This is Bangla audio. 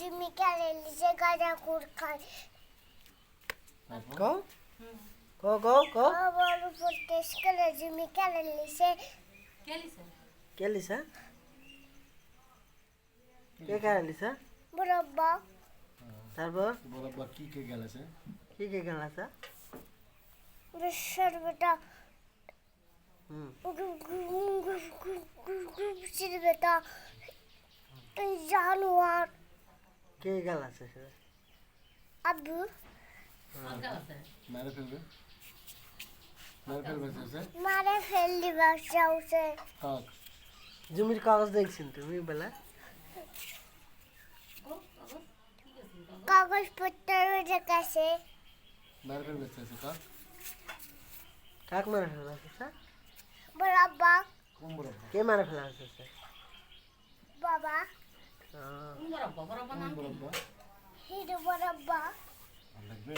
জিমি খেলে লিসে গাজা কুর খায় Go. Go. বড় ফুটেস খেলে জিমি খেলে লিসে কে লিসা কে কারা লিসা বড়ব্বা তারপর বরাবর কি কে গেলেছে কি কে গেল আসা বিশ্বের বেটা হুম বিশ্বের বেটা এই জানোয়ার কে গেল আসা সেটা আবু মেরে ফেলবে সে মারে ফেললি বাসা উসে কাক জমির কাগজ দেখছেন তুমি বেলা কাগজপত্র রেখেছে মেরে ফেলবে সে কাক কাক মারা ফেলা আছে বড়ব্বা কোন বরাবর কে মারা ফেলা আছে বাবা কোন বরাবর হিরো বড়ব্বা লাগবে